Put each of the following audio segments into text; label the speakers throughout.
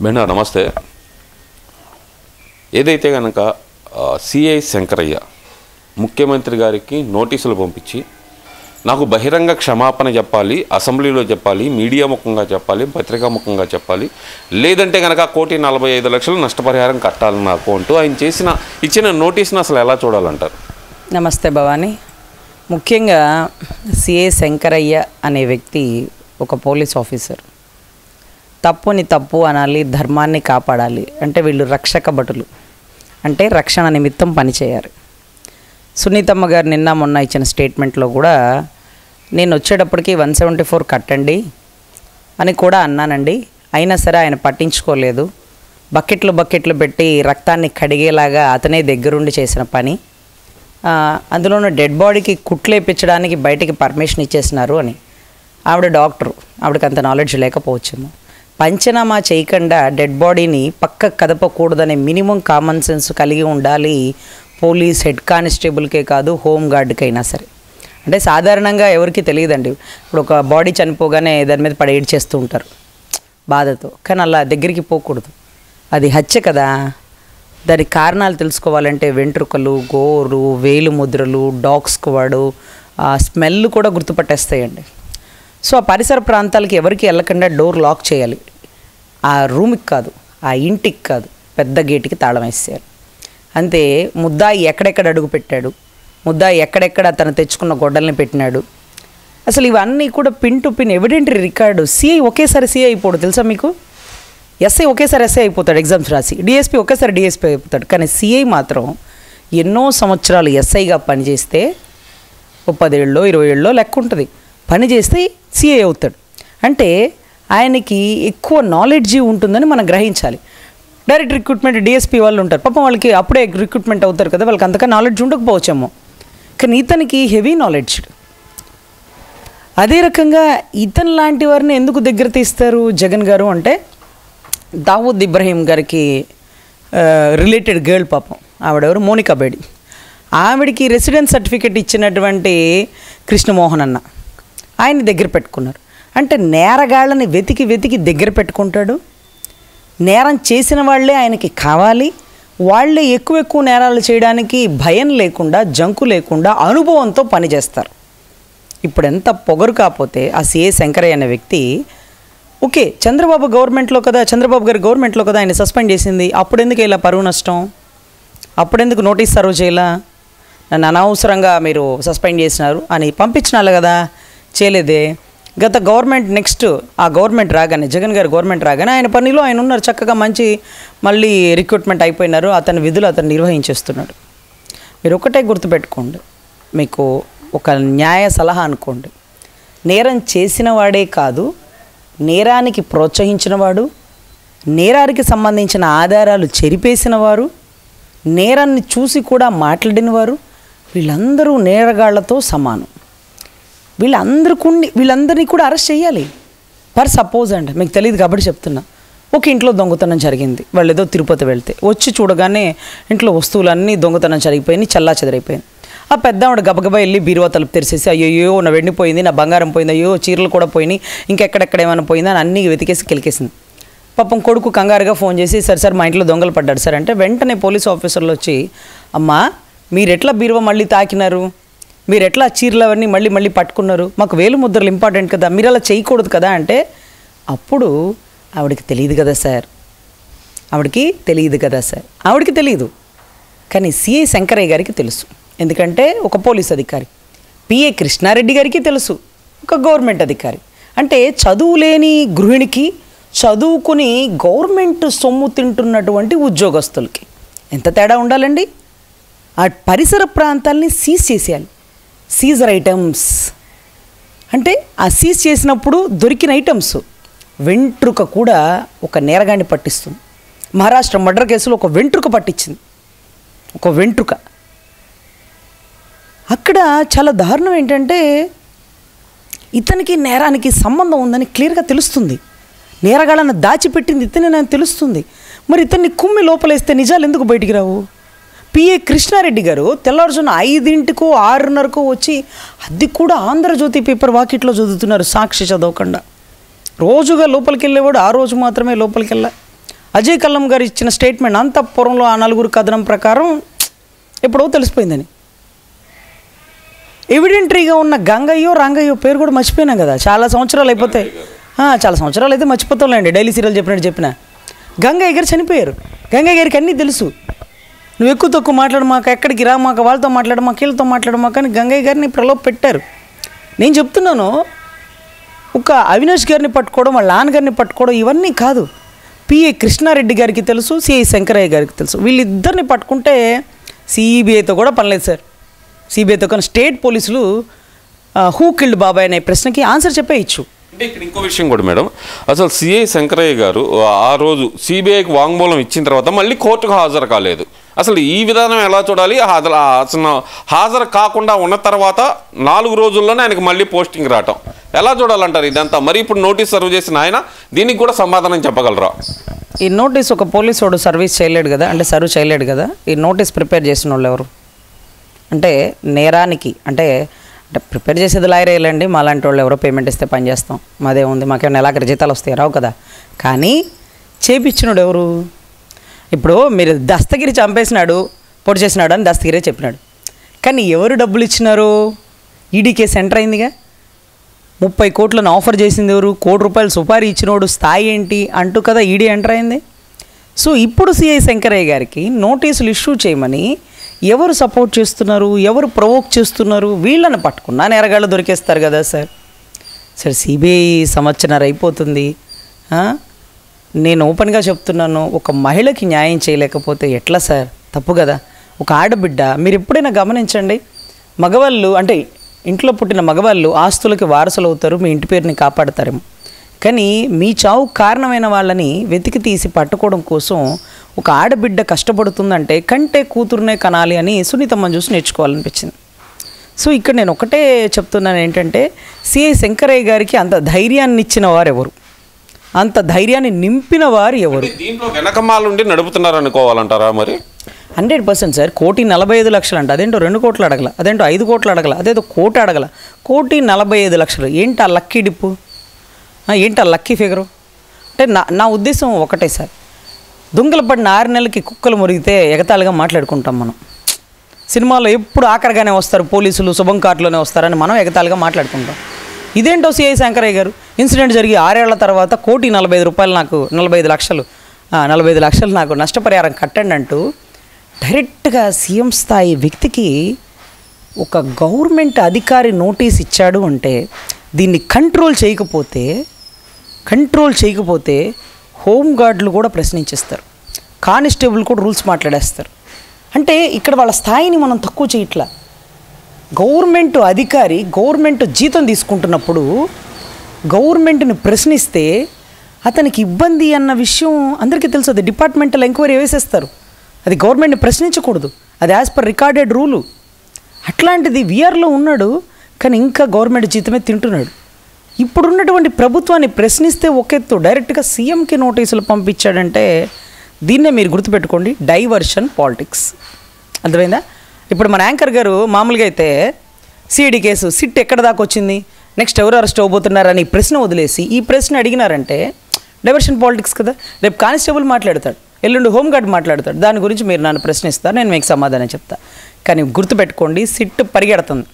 Speaker 1: Madam నమస్తే. ఏదైతే కనుక సిఐ శంకరయ్య ముఖ్యమంత్రి గారికి నోటీసులు పంపించి నాకు బహిరంగ క్షమాపణ చెప్పాలి, అసెంబ్లీలో చెప్పాలి, మీడియా ముఖంగా చెప్పాలి, పత్రికా ముఖంగా చెప్పాలి, లేదంటే కనుక 1,45,00,000 నష్టపరిహారం కట్టాలి నాకు అంటూ ఆయన ఇచ్చిన నోటీస్ను అసలు ఎలా చూడాలంటారు?
Speaker 2: నమస్తే భవానీ. ముఖ్యంగా సిఐ శంకరయ్య అనే వ్యక్తి ఒక పోలీస్ ఆఫీసర్. తప్పుని తప్పు అనాలి, ధర్మాన్ని కాపాడాలి. అంటే వీళ్ళు రక్షక భటులు, అంటే రక్షణ నిమిత్తం పనిచేయాలి. సునీతమ్మ గారు నిన్న మొన్న ఇచ్చిన స్టేట్మెంట్లో కూడా నేను వచ్చేటప్పటికి 174 కట్టండి అని కూడా అన్నానండి. అయినా సరే ఆయన పట్టించుకోలేదు. బకెట్లు పెట్టి రక్తాన్ని కడిగేలాగా అతనే దగ్గరుండి చేసిన పని. అందులోనూ డెడ్ బాడీకి కుట్లేపించడానికి బయటికి పర్మిషన్ ఇచ్చేసినారు అని. ఆవిడ డాక్టరు, ఆవిడకి అంత నాలెడ్జ్ లేకపోవచ్చేమో. పంచనామా చేయకుండా డెడ్ బాడీని పక్కకు కదపకూడదనే మినిమం కామన్ సెన్స్ కలిగి ఉండాలి పోలీస్ హెడ్ కానిస్టేబుల్కే కాదు, హోమ్ గార్డ్కైనా సరే. అంటే సాధారణంగా ఎవరికి తెలియదండి. ఇప్పుడు ఒక బాడీ చనిపోగానే దాని మీద పడి ఏడ్చేస్తూ ఉంటారు బాధతో. కానీ అలా దగ్గరికి పోకూడదు, అది హత్య కదా. దాని కారణాలు తెలుసుకోవాలంటే వెంట్రుకలు, గోరు, వేలు ముద్రలు, డాగ్ స్క్వాడ్, స్మెల్ కూడా గుర్తుపట్టేస్తాయండి. సో ఆ పరిసర ప్రాంతాలకి ఎవరికి వెళ్ళకుండా డోర్ లాక్ చేయాలి. ఆ రూమ్కి కాదు, ఆ ఇంటికి కాదు, పెద్ద గేటుకి తాళం వేసేయాలి. అంతే. ముద్దాయి ఎక్కడెక్కడ అడుగు పెట్టాడు, ముద్దాయి ఎక్కడెక్కడ తను తెచ్చుకున్న గొడ్డల్ని పెట్టినాడు, అసలు ఇవన్నీ కూడా pin to pin evidentiary record. CI ఒకేసారి సిఐ అయిపోడు తెలుసా మీకు? ఎస్ఐ ఒకేసారి ఎస్ఐ అయిపోతాడు ఎగ్జామ్స్ రాసి, డిఎస్పీ ఒకేసారి డిఎస్పీ అయిపోతాడు. కానీ సిఐ మాత్రం ఎన్నో సంవత్సరాలు ఎస్ఐగా పనిచేస్తే 10 ఏళ్ళో 20 ఏళ్ళో లెక్క ఉంటుంది. పని చేస్తే సిఐ అవుతాడు. అంటే ఆయనకి ఎక్కువ నాలెడ్జీ ఉంటుందని మనం గ్రహించాలి. డైరెక్ట్ రిక్రూట్మెంట్ డిఎస్పీ వాళ్ళు ఉంటారు, పాపం వాళ్ళకి అప్పుడే రిక్రూట్మెంట్ అవుతారు కదా, వాళ్ళకి అంతగా నాలెడ్జ్ ఉండకపోవచ్చేమో. కానీ ఇతనికి హెవీ నాలెడ్జ్. అదే రకంగా ఇతను లాంటి వారిని ఎందుకు దగ్గర తీస్తారు జగన్ గారు అంటే, దావూద్ ఇబ్రహీం గారికి రిలేటెడ్ గర్ల్ పాపం, ఆవిడెవరు, మోనికా బేడి. ఆవిడికి రెసిడెన్స్ సర్టిఫికేట్ ఇచ్చినటువంటి కృష్ణమోహన్ అన్న ఆయన దగ్గర పెట్టుకున్నారు. అంటే నేరగాళ్ళని వెతికి దగ్గర పెట్టుకుంటాడు. నేరం చేసిన వాళ్ళే ఆయనకి కావాలి. వాళ్ళే ఎక్కువ నేరాలు చేయడానికి భయం లేకుండా, జంకు లేకుండా అనుభవంతో పనిచేస్తారు. ఇప్పుడు ఎంత పొగరు కాకపోతే ఆ సిఐ శంకరయ్య అనే వ్యక్తి, ఓకే చంద్రబాబు గారి గవర్నమెంట్లో కదా ఆయన సస్పెండ్ చేసింది, అప్పుడెందుకు ఇలా పరువు నష్టం, అప్పుడెందుకు నోటీస్ సర్వ్ చేయాల, నన్ను అనవసరంగా మీరు సస్పెండ్ చేసినారు అని పంపించినారు కదా, చేయలేదే. గత గవర్నమెంట్ నెక్స్ట్ ఆ గవర్నమెంట్ రాగానే, జగన్ గారి గవర్నమెంట్ రాగానే ఆయన పనిలో ఆయన ఉన్నారు, చక్కగా మంచి మళ్ళీ రిక్రూట్మెంట్ అయిపోయినారు, అతని విధులు అతను నిర్వహించేస్తున్నాడు. మీరు ఒకటే గుర్తుపెట్టుకోండి, మీకు ఒక న్యాయ సలహా అనుకోండి. నేరం చేసిన వాడే కాదు, నేరానికి ప్రోత్సహించిన వాడు, నేరానికి సంబంధించిన ఆధారాలు చెరిపేసిన వారు, నేరాన్ని చూసి కూడా మాట్లాడిన వారు, వీళ్ళందరూ నేరగాళ్లతో సమానం. వీళ్ళందరినీ కూడా అరెస్ట్ చేయాలి. పర్ సపోజ్ అండి, మీకు తెలియదు కాబట్టి చెప్తున్నా, ఒక ఇంట్లో దొంగతనం జరిగింది, వాళ్ళు ఏదో తిరుపతి వెళ్తే వచ్చి చూడగానే ఇంట్లో వస్తువులన్నీ దొంగతనం జరిగిపోయి చల్లా చెదరైపోయింది. ఆ పెద్దవాడు గబగబా వెళ్ళి బీరువా తలుపు తెరిచేసి, అయ్యో నా వెండి పోయింది, నా బంగారం పోయింది, అయ్యో చీరలు కూడా పోయినాయి, ఇంకెక్కడెక్కడ ఏమైనా పోయిందా అని అన్నీ వెతికేసి కెలికేసింది. పాపం కొడుకు కంగారుగా ఫోన్ చేసి, సార్ మా ఇంట్లో దొంగలు పడ్డాడు సార్ అంటే, వెంటనే పోలీసు ఆఫీసర్లు వచ్చి, అమ్మా మీరెట్లా బీరువా మళ్ళీ తాకినారు, మీరు ఎట్లా చీరలు అవన్నీ మళ్ళీ పట్టుకున్నారు, మాకు వేలు ముద్రలు ఇంపార్టెంట్ కదా, మీరు అలా చేయకూడదు కదా అంటే, అప్పుడు ఆవిడకి తెలియదు కదా సార్, ఆవిడకి తెలియదు. కానీ సిఐ శంకరయ్య గారికి తెలుసు. ఎందుకంటే ఒక పోలీస్ అధికారి, పిఏ కృష్ణారెడ్డి గారికి తెలుసు, ఒక గవర్నమెంట్ అధికారి. అంటే చదువు లేని గృహిణికి, చదువుకుని గవర్నమెంట్ సొమ్ము తింటున్నటువంటి ఉద్యోగస్తులకి ఎంత తేడా ఉండాలండి. ఆ పరిసర ప్రాంతాలని సీజ్ చేసేయాలి. సీజర్ ఐటమ్స్ అంటే ఆ సీజ్ చేసినప్పుడు దొరికిన ఐటమ్స్, వెంట్రుక కూడా ఒక నేరగాన్ని పట్టిస్తుంది. మహారాష్ట్ర మర్డర్ కేసులో ఒక వెంట్రుక పట్టించింది, ఒక వెంట్రుక. అక్కడ చాలా దారుణం ఏంటంటే, ఇతనికి నేరానికి సంబంధం ఉందని క్లియర్గా తెలుస్తుంది. నేరగాళ్ళని దాచిపెట్టింది ఇతనే నాకు తెలుస్తుంది. మరి ఇతన్ని కుమ్మి లోపలేస్తే నిజాలు ఎందుకు బయటికి రావు? పిఏ కృష్ణారెడ్డి గారు తెల్లవారుజామున 5కో 6:30కో వచ్చి, అది కూడా ఆంధ్రజ్యోతి పేపర్ వాకిట్లో చదువుతున్నారు, సాక్షి చదవకుండా. రోజుగా లోపలికి వెళ్ళేవాడు, ఆ రోజు మాత్రమే లోపలికి వెళ్ళా. అజయ్ కల్లం గారు ఇచ్చిన స్టేట్మెంట్ అంతఃపురంలో ఆ నలుగురు కథనం ప్రకారం ఎప్పుడో తెలిసిపోయిందని. ఎవిడెంటరీగా ఉన్న గంగయ్యో రంగయ్యో పేరు కూడా మర్చిపోయినాం కదా. చాలా సంవత్సరాలు అయిపోతాయి, చాలా సంవత్సరాలు అయితే మర్చిపోతాంలేండి. డైలీ సీరియల్ చెప్పినట్టు చెప్పిన గంగయ్య గారు చనిపోయారు. గంగయ్య గారికి అన్నీ తెలుసు. నువ్వు ఎక్కువ తక్కువ మాట్లాడమాక, ఎక్కడికి రామాక, వాళ్ళతో మాట్లాడమాక, వీళ్ళతో మాట్లాడమాక అని గంగయ్య గారిని ప్రలోభ పెట్టారు. నేను చెప్తున్నాను, ఒక అవినాష్ గారిని పట్టుకోవడం, వాళ్ళ నాన్నగారిని పట్టుకోవడం ఇవన్నీ కాదు. పిఏ కృష్ణారెడ్డి గారికి తెలుసు, సిఐ శంకరయ్య గారికి తెలుసు. వీళ్ళిద్దరిని పట్టుకుంటే సిబిఐతో కూడా పనిలేదు సార్. సిబిఐతో కానీ స్టేట్ పోలీసులు హూ కిల్డ్ బాబాయ్ అనే ప్రశ్నకి ఆన్సర్ చెప్పేయచ్చు.
Speaker 1: అంటే ఇక్కడ ఇంకో విషయం కూడా మేడం, అసలు సిఐ శంకరయ్య గారు ఆ రోజు సిబిఐకి వాంగ్మూలం ఇచ్చిన తర్వాత మళ్ళీ కోర్టుకు హాజరు కాలేదు. అసలు ఈ విధానం ఎలా చూడాలి? అసలు హాజరు కాకుండా ఉన్న తర్వాత 4 రోజుల్లోనే ఆయనకు మళ్ళీ పోస్టింగ్ రావటం ఎలా చూడాలంటారు ఇదంతా? మరి ఇప్పుడు నోటీస్ సర్వ్ చేసిన ఆయన దీనికి కూడా సమాధానం చెప్పగలరా?
Speaker 2: ఈ నోటీస్ ఒక పోలీసు వాడు సర్వ్ చేయలేడు కదా. ఈ నోటీస్ ప్రిపేర్ చేసిన వాళ్ళు ఎవరు? అంటే నేరానికి అంటే ప్రిపేర్ చేసేది లాయర్ వేయాలండి. మాలాంటి వాళ్ళు ఎవరో పేమెంట్ ఇస్తే పని చేస్తాం, మాదే ఉంది, మాకేమైనా నెలాఖరి జీతాలు వస్తాయి, రావు కదా. కానీ చేపించినాడు ఎవరు? ఇప్పుడు మీరు దస్తగిరి చంపేసినాడు, పొడి చేసినాడు అని దస్తగిరే చెప్పినాడు. కానీ ఎవరు డబ్బులు ఇచ్చినారు? ఈడీ కేసు ఎంటర్ అయిందిగా. 30 కోట్లను ఆఫర్ చేసింది ఎవరు? ₹1 కోటి సుపారీ ఇచ్చినోడు స్థాయి ఏంటి అంటూ కదా ఈడీ ఎంటర్ అయింది. సో ఇప్పుడు సిఐ శంకరయ్య గారికి నోటీసులు ఇష్యూ చేయమని ఎవరు సపోర్ట్ చేస్తున్నారు, ఎవరు ప్రొవోక్ చేస్తున్నారు? వీళ్ళని పట్టుకున్నా నేరగాళ్ళు దొరికేస్తారు కదా సార్. సిబిఐ సంవత్సరం అయిపోతుంది. నేను ఓపెన్గా చెప్తున్నాను, ఒక మహిళకి న్యాయం చేయలేకపోతే ఎట్లా సార్? తప్పు కదా. ఒక ఆడబిడ్డ, మీరు ఎప్పుడైనా గమనించండి, మగవాళ్ళు అంటే ఇంట్లో పుట్టిన మగవాళ్ళు ఆస్తులకి వారసులు అవుతారు, మీ ఇంటి పేరుని కాపాడతారేమో. కానీ మీ చావు కారణమైన వాళ్ళని వెతికి తీసి పట్టుకోవడం కోసం ఒక ఆడబిడ్డ కష్టపడుతుందంటే కంటే కూతురునే కనాలి అని సునీతమ్మని చూసి నేర్చుకోవాలనిపించింది. సో ఇక్కడ నేను ఒకటే చెప్తున్నాను ఏంటంటే, సిఐ శంకరయ్య గారికి అంత ధైర్యాన్ని ఇచ్చిన వారు ఎవరు? అంత ధైర్యాన్ని నింపిన వారు ఎవరు?
Speaker 1: దీంట్లో వెనకమాలుండి నడుపుతున్నారు అనుకోవాలంటారా? మరి
Speaker 2: 100% సార్. 1,45,00,000 అంట. అదేంటో 2 కోట్లు అడగల, అదేంటో 5 కోట్లు అడగల, అదేదో 1 కోటి అడగల, 1,45,00,000. ఏంటి ఆ లక్కీ డిప్పు? ఏంటి ఆ లక్కీ ఫిగరు? అంటే నా ఉద్దేశం ఒకటే సార్, దొంగలు పడిన 6 నెలలకి కుక్కలు మురిగితే ఎగతాళిగా మాట్లాడుకుంటాం మనం. సినిమాలో ఎప్పుడు ఆఖరిగానే వస్తారు పోలీసులు, శుభం కార్డులోనే వస్తారని మనం ఎగతాళిగా మాట్లాడుకుంటాం. ఇదేంటో సిఐ శంకరయ్య గారు ఇన్సిడెంట్ జరిగి 6 ఏళ్ల తర్వాత ₹1,45,00,000 నాకు 45 లక్షలు నాకు నష్టపరిహారం కట్టండి అంటూ డైరెక్ట్గా సీఎం స్థాయి వ్యక్తికి ఒక గవర్నమెంట్ అధికారి నోటీస్ ఇచ్చాడు అంటే దీన్ని కంట్రోల్ చేయకపోతే హోంగార్డులు కూడా ప్రశ్నించేస్తారు, కానిస్టేబుల్ కూడా రూల్స్ మాట్లాడేస్తారు. అంటే ఇక్కడ వాళ్ళ స్థాయిని మనం తక్కువ చేయట్లా. గవర్నమెంట్ అధికారి గవర్నమెంట్ జీతం తీసుకుంటున్నప్పుడు గవర్నమెంట్ని ప్రశ్నిస్తే అతనికి ఇబ్బంది అన్న విషయం అందరికీ తెలుసు. అది డిపార్ట్మెంటల్ ఎంక్వైరీ వేసేస్తారు. అది గవర్నమెంట్ని ప్రశ్నించకూడదు, అది యాజ్ పర్ రికార్డెడ్ రూలు. అట్లాంటిది వీఆర్లో ఉన్నాడు, కానీ ఇంకా గవర్నమెంట్ జీతమే తింటున్నాడు. ఇప్పుడున్నటువంటి ప్రభుత్వాన్ని ప్రశ్నిస్తే ఒకెత్తు, డైరెక్ట్గా సీఎంకి నోటీసులు పంపించాడంటే దీన్నే మీరు గుర్తుపెట్టుకోండి, డైవర్షన్ పాలిటిక్స్. అర్థమైందా? ఇప్పుడు మన యాంకర్ గారు మామూలుగా అయితే సిఐడి కేసు సిట్ ఎక్కడ దాకా వచ్చింది, నెక్స్ట్ ఎవరు అరెస్ట్ అవ్వబోతున్నారని ప్రశ్న వదిలేసి ఈ ప్రశ్న అడిగినారంటే డైవర్షన్ పాలిటిక్స్ కదా. రేపు కానిస్టేబుల్ మాట్లాడతాడు, ఎల్లుండి హోంగార్డ్ మాట్లాడతాడు, దాని గురించి మీరు నన్ను ప్రశ్నిస్తారు, నేను మీకు సమాధానం చెప్తా. కానీ గుర్తుపెట్టుకోండి, సిట్ పరిగెడుతుంది.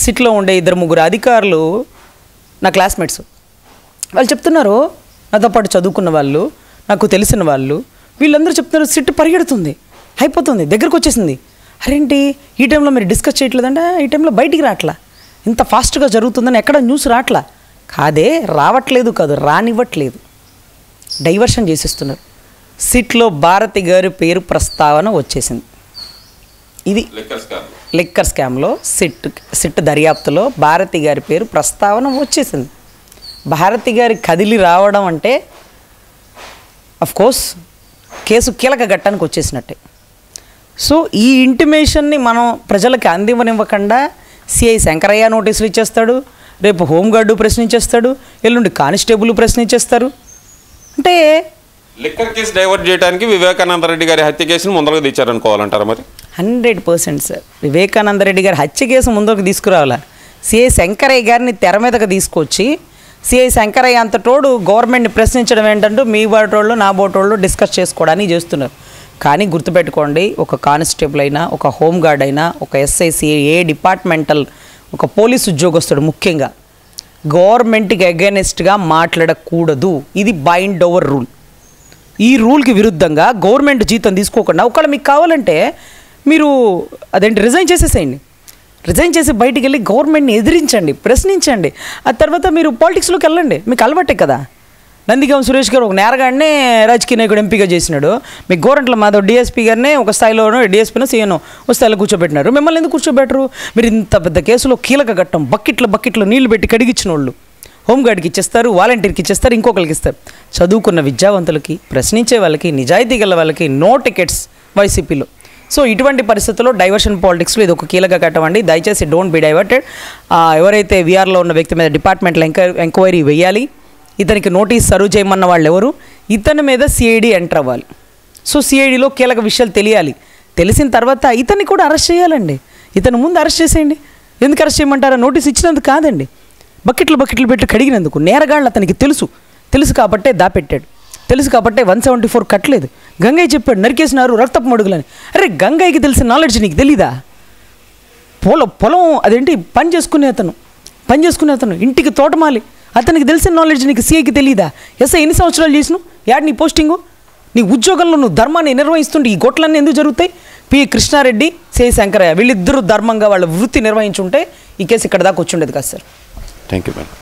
Speaker 2: సిట్లో ఉండే 2-3 అధికారులు నా క్లాస్మేట్స్, వాళ్ళు చెప్తున్నారు, నాతో పాటు చదువుకున్న వాళ్ళు, నాకు తెలిసిన వాళ్ళు, వీళ్ళందరూ చెప్తున్నారు సిట్ పరిగెడుతుంది, అయిపోతుంది, దగ్గరకు వచ్చేసింది. అరేంటి ఈ టైంలో మీరు డిస్కస్ చేయట్లేదంటే ఈ టైంలో బయటికి రావట్లా, ఇంత ఫాస్ట్గా జరుగుతుందని ఎక్కడ న్యూస్ రావట్లా. రావట్లేదు కాదు, రానివ్వట్లేదు, డైవర్షన్ చేసేస్తున్నారు. సిట్లో భారతి గారి పేరు ప్రస్తావన వచ్చేసింది. ఇది లిక్కర్ స్కామ్లో సిట్ దర్యాప్తులో భారతి గారి పేరు ప్రస్తావన వచ్చేసింది. భారతి గారి కదిలి రావడం అంటే అఫ్కోర్స్ కేసు కీలక ఘట్టానికి వచ్చేసినట్టే. సో ఈ ఇంటిమేషన్ని మనం ప్రజలకి అందివ్వనివ్వకుండా సిఐ శంకరయ్య నోటీసులు ఇచ్చేస్తాడు, రేపు హోంగార్డు ప్రశ్నించేస్తాడు, ఎల్లుండి కానిస్టేబుల్ ప్రశ్నించేస్తారు. అంటే
Speaker 1: లిక్కర్ కేసు డైవర్ట్ చేయడానికి వివేకానంద రెడ్డి గారి హత్య కేసును ముందరకు తెచ్చారనుకోవాలంటారా? మరి
Speaker 2: 100% సార్. వివేకానంద రెడ్డి గారి హత్య కేసు ముందుకు తీసుకురావాలా, సిఐ శంకరయ్య గారిని తెర మీదకి తీసుకొచ్చి సిఐ శంకరయ్య అంతటోడు గవర్నమెంట్ని ప్రశ్నించడం ఏంటంటూ మీ బోటోళ్ళు నా బోటోళ్ళు డిస్కస్ చేసుకోవడానికి చేస్తున్నారు. కానీ గుర్తుపెట్టుకోండి, ఒక కానిస్టేబుల్ అయినా, ఒక హోంగార్డ్ అయినా, ఒక ఎస్ఐసిఐ, ఏ డిపార్ట్మెంటల్, ఒక పోలీస్ ఉద్యోగస్తుడు ముఖ్యంగా గవర్నమెంట్కి అగైనెస్ట్గా మాట్లాడకూడదు. ఇది బైండ్ ఓవర్ రూల్. ఈ రూల్కి విరుద్ధంగా గవర్నమెంట్ జీతం తీసుకోకుండా ఒకవేళ మీకు కావాలంటే మీరు రిజైన్ చేసేసేయండి. రిజైన్ చేసి బయటికి వెళ్ళి గవర్నమెంట్ని ఎదిరించండి, ప్రశ్నించండి. ఆ తర్వాత మీరు పాలిటిక్స్లోకి వెళ్ళండి. మీకు అలవాటే కదా. నందిగాం సురేష్ గారు ఒక నేరగాడినే రాజకీయ నాయకుడు ఎంపీగా చేసినాడు. మీకు గోరంట్ల మాధవ్ డిఎస్పీ గారినే ఒక స్థాయిలోనూ డిఎస్పీనో సీఎనో ఒక స్థాయిలో కూర్చోబెట్టినారు. మిమ్మల్ని ఎందుకు కూర్చోబెట్టరు? మీరు ఇంత పెద్ద కేసులో కీలక ఘట్టం, బకెట్లో నీళ్లు పెట్టి కడిగించిన వాళ్ళు హోంగార్డ్కి ఇచ్చేస్తారు, వాలంటీర్కి ఇచ్చేస్తారు, ఇంకొకరికి ఇస్తారు. చదువుకున్న విద్యావంతులకి, ప్రశ్నించే వాళ్ళకి, నిజాయితీ గల వాళ్ళకి నో టికెట్స్ వైసీపీలో. సో ఇటువంటి పరిస్థితుల్లో డైవర్షన్ పాలిటిక్స్లో ఇది ఒక కీలక ఘట్టం అండి. దయచేసి డోంట్ బి డైవర్టెడ్. ఎవరైతే వీఆర్లో ఉన్న వ్యక్తి మీద డిపార్ట్మెంట్లో ఎంక్వైరీ వేయాలి, ఇతనికి నోటీస్ సర్వ్ చేయమన్న వాళ్ళు ఎవరు, ఇతని మీద సిఐడి ఎంటర్ అవ్వాలి. సో సిఐడిలో కీలక విషయాలు తెలియాలి. తెలిసిన తర్వాత ఇతన్ని కూడా అరెస్ట్ చేయాలండి. ఇతను ముందు అరెస్ట్ చేసేయండి. ఎందుకు అరెస్ట్ చేయమంటారా? నోటీస్ ఇచ్చినందుకు కాదండి, బకెట్లు పెట్టి కడిగినందుకు. నేరగాళ్ళు అతనికి తెలుసు కాబట్టే దాపెట్టాడు. తెలుసు కాబట్టే 174 కట్టలేదు. గంగయ్య చెప్పాడు నరికేసినారు రక్తపు మడుగులని. అరే గంగయ్యకి తెలిసిన నాలెడ్జ్ నీకు తెలీదా? పొలం అదేంటి పని చేసుకునే అతను ఇంటికి తోటమాలి, అతనికి తెలిసిన నాలెడ్జ్ నీకు సిఐకి తెలీదా? ఎస్ఐ ఎన్ని సంవత్సరాలు చేసినావు? యాడ్ నీ పోస్టింగు? నీ ఉద్యోగంలో నువ్వు ధర్మాన్ని నిర్వహిస్తుంటే ఈ గొట్లన్నీ ఎందుకు జరుగుతాయి? పి కృష్ణారెడ్డి, సిఐ శంకరయ్య వీళ్ళిద్దరూ ధర్మంగా వాళ్ళ వృత్తి నిర్వహించుంటే ఈ కేసు ఇక్కడ దాకా వచ్చి ఉండేది కాదు సార్.
Speaker 1: Thank you madam.